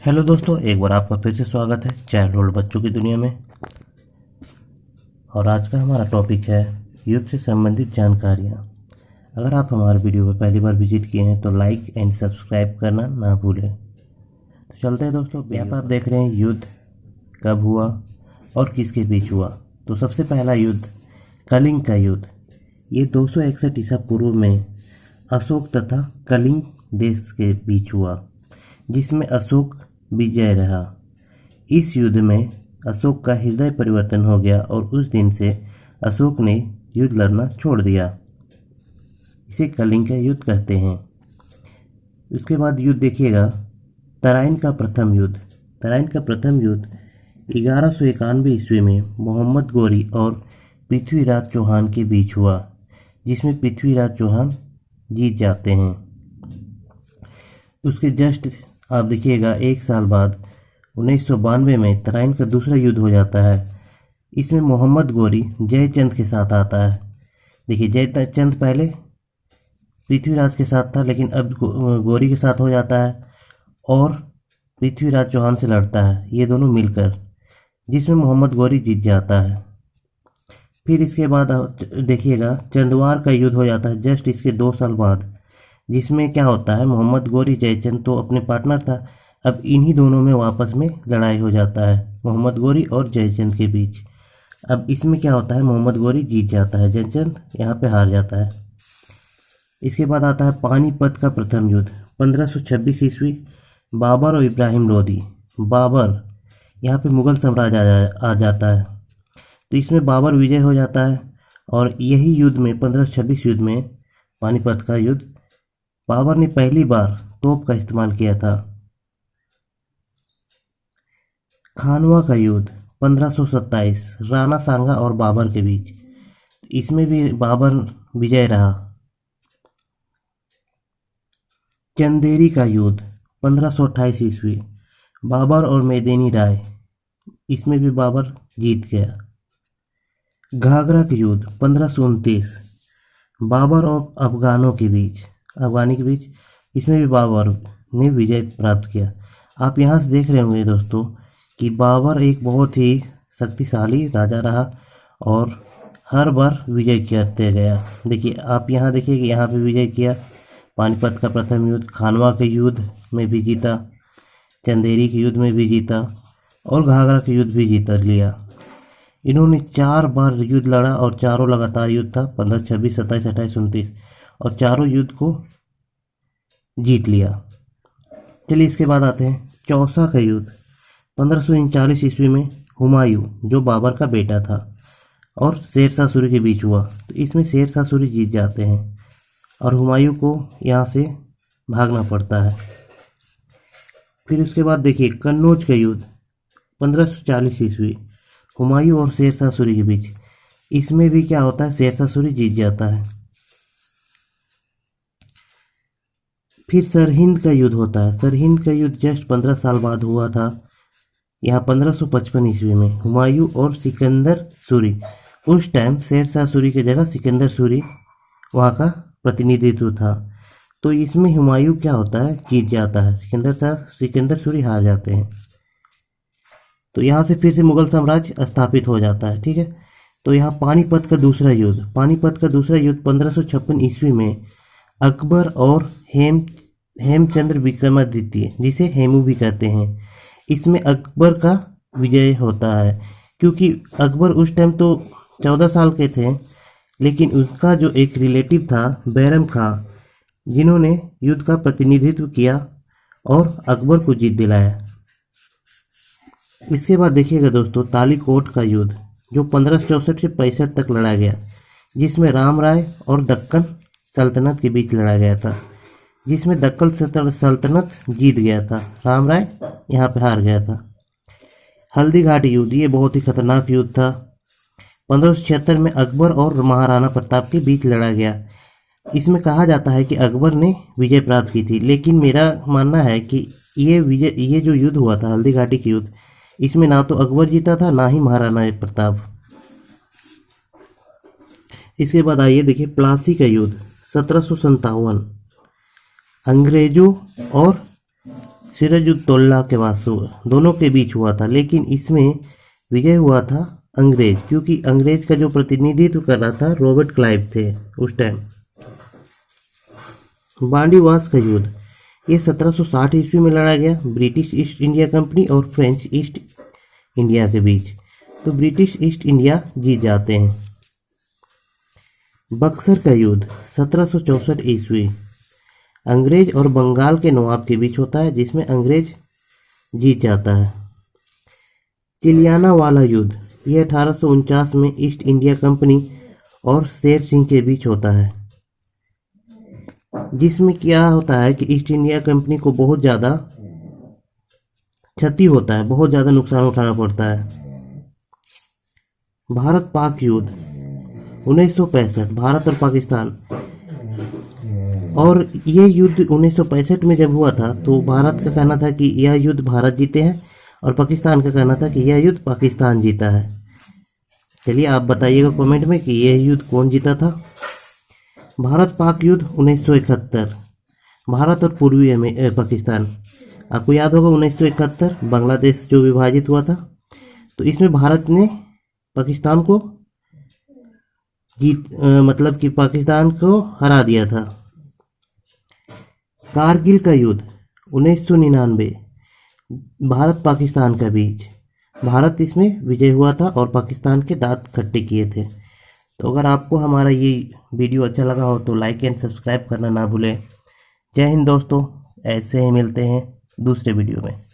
Hello दोस्तों, एक बार आपका फिर से स्वागत है चाइल्डहुड बच्चों की दुनिया में। और आज का हमारा टॉपिक है युद्ध से संबंधित जानकारियाँ। अगर आप हमारे वीडियो पर पहली बार विजिट किए हैं तो लाइक एंड सब्सक्राइब करना ना भूलें। तो चलते हैं दोस्तों। यहाँ पर आप देख रहे हैं युद्ध कब हुआ और किसके बीच हुआ। तो सबसे पहला युद्ध कलिंग का युद्ध, ये 261 ईसा पूर्व में अशोक तथा कलिंग देश के बीच हुआ, जिसमें अशोक विजय रहा। इस युद्ध में अशोक का हृदय परिवर्तन हो गया और उस दिन से अशोक ने युद्ध लड़ना छोड़ दिया। इसे कलिंग का युद्ध कहते हैं। उसके बाद युद्ध देखिएगा तराइन का प्रथम युद्ध। तराइन का प्रथम युद्ध 1191 ईस्वी में मोहम्मद गोरी और पृथ्वीराज चौहान के बीच हुआ, जिसमें पृथ्वीराज चौहान जीत जाते हैं। उसके जस्ट आप देखिएगा एक साल बाद 1992 में तराइन का दूसरा युद्ध हो जाता है। इसमें मोहम्मद गोरी जयचंद के साथ आता है। देखिए, जयचंद पहले पृथ्वीराज के साथ था, लेकिन अब गोरी के साथ हो जाता है और पृथ्वीराज चौहान से लड़ता है, ये दोनों मिलकर, जिसमें मोहम्मद गोरी जीत जाता है। फिर इसके बाद देखिएगा चंदवार का युद्ध हो जाता है जस्ट इसके 2 साल बाद, जिसमें क्या होता है मोहम्मद गोरी जयचंद तो अपने पार्टनर था, अब इन्हीं दोनों में वापस में लड़ाई हो जाता है मोहम्मद गोरी और जयचंद के बीच। अब इसमें क्या होता है मोहम्मद गोरी जीत जाता है, जयचंद यहाँ पे हार जाता है। इसके बाद आता है पानीपत का प्रथम युद्ध 1526 ईस्वी, बाबर और इब्राहिम लोदी। बाबर यहाँ पे मुगल साम्राज्य आ जाता है, तो इसमें बाबर विजय हो जाता है और यही युद्ध में 1526 युद्ध में पानीपत का युद्ध बाबर ने पहली बार तोप का इस्तेमाल किया था। खानवा का युद्ध 1527 राणा सांगा और बाबर के बीच, इसमें भी बाबर विजय रहा। चंदेरी का युद्ध 1528 ईस्वी, बाबर और मेदिनी राय, इसमें भी बाबर जीत गया। घाघरा का युद्ध 1529 बाबर और अफगानी के बीच, इसमें भी बाबर ने विजय प्राप्त किया। आप यहाँ से देख रहे होंगे दोस्तों कि बाबर एक बहुत ही शक्तिशाली राजा रहा और हर बार विजय करते गया। देखिए, आप यहाँ देखिए कि यहाँ पे विजय किया, पानीपत का प्रथम युद्ध, खानवा के युद्ध में भी जीता, चंदेरी के युद्ध में भी जीता और घाघरा के युद्ध भी जीता लिया। इन्होंने 4 बार युद्ध लड़ा और चारों लगातार युद्ध था 15, 26, 27, 28, 29 और चारों युद्ध को जीत लिया। चलिए इसके बाद आते हैं चौसा का युद्ध 1539 ईस्वी में हुमायूं, जो बाबर का बेटा था, और शेरशाह सूरी के बीच हुआ। तो इसमें शेरशाह सूरी जीत जाते हैं और हुमायूं को यहाँ से भागना पड़ता है। फिर उसके बाद देखिए कन्नौज का युद्ध 1540 ईस्वी, हुमायूं और शेरशाह सूरी के बीच, इसमें भी क्या होता है शेरशाह सूरी जीत जाता है। फिर सरहिंद का युद्ध होता है। सरहिंद का युद्ध जस्ट 15 साल बाद हुआ था, यहाँ 1555 ईस्वी में, हुमायूं और सिकंदर सूरी। उस टाइम शेरशाह सूरी की जगह सिकंदर सूरी वहाँ का प्रतिनिधित्व था। तो इसमें हुमायूं क्या होता है जीत जाता है, सिकंदर सूरी हार जाते हैं। तो यहाँ से फिर से मुगल साम्राज्य स्थापित हो जाता है। ठीक है, तो यहाँ पानीपत का दूसरा युद्ध 1556 ईस्वी में अकबर और हेमचंद्र विक्रमादित्य, जिसे हेमू भी कहते हैं, इसमें अकबर का विजय होता है। क्योंकि अकबर उस टाइम तो 14 साल के थे, लेकिन उसका जो एक रिलेटिव था बैरम खां, जिन्होंने युद्ध का प्रतिनिधित्व किया और अकबर को जीत दिलाया। इसके बाद देखिएगा दोस्तों तालीकोट का युद्ध, जो 1564 से 65 तक लड़ा गया, जिसमें राम राय और दक्कन सल्तनत के बीच लड़ा गया था, जिसमें दक्कन सल्तनत जीत गया था, राम राय यहाँ पे हार गया था। हल्दी घाटी युद्ध, ये बहुत ही खतरनाक युद्ध था। 1576 में अकबर और महाराणा प्रताप के बीच लड़ा गया। इसमें कहा जाता है कि अकबर ने विजय प्राप्त की थी, लेकिन मेरा मानना है कि ये जो युद्ध हुआ था हल्दी घाटी की युद्ध, इसमें ना तो अकबर जीता था ना ही महाराणा प्रताप। इसके बाद आइए देखिए प्लासी का युद्ध 1757, अंग्रेजों और सिराजुद्दौला के वासु दोनों के बीच हुआ था, लेकिन इसमें विजय हुआ था अंग्रेज, क्योंकि अंग्रेज का जो प्रतिनिधित्व कर रहा था रॉबर्ट क्लाइव थे उस टाइम। बांडीवास का युद्ध ये 1760 ईस्वी में लड़ा गया ब्रिटिश ईस्ट इंडिया कंपनी और फ्रेंच ईस्ट इंडिया के बीच। तो ब्रिटिश ईस्ट इंडिया जीत जाते हैं। बक्सर का युद्ध 1764 ईस्वी अंग्रेज और बंगाल के नवाब के बीच होता है, जिसमें अंग्रेज जीत जाता है। चिलियाना वाला युद्ध यह 1849 में ईस्ट इंडिया कंपनी और शेर सिंह के बीच होता है, जिसमें क्या होता है कि ईस्ट इंडिया कंपनी को बहुत ज़्यादा क्षति होता है, बहुत ज़्यादा नुकसान उठाना पड़ता है। भारत पाक युद्ध 1965 भारत और पाकिस्तान, और ये युद्ध 1965 में जब हुआ था तो भारत का कहना था कि यह युद्ध भारत जीते हैं और पाकिस्तान का कहना था कि यह युद्ध पाकिस्तान जीता है। चलिए आप बताइएगा कमेंट में कि यह युद्ध कौन जीता था। भारत पाक युद्ध 1971 भारत और पूर्वी पाकिस्तान, आपको याद होगा 1971 बांग्लादेश जो विभाजित हुआ था, तो इसमें भारत ने पाकिस्तान को मतलब कि पाकिस्तान को हरा दिया था। कारगिल का युद्ध 1999 भारत पाकिस्तान के बीच, भारत इसमें विजय हुआ था और पाकिस्तान के दांत खट्टे किए थे। तो अगर आपको हमारा ये वीडियो अच्छा लगा हो तो लाइक एंड सब्सक्राइब करना ना भूलें। जय हिंद दोस्तों, ऐसे ही मिलते हैं दूसरे वीडियो में।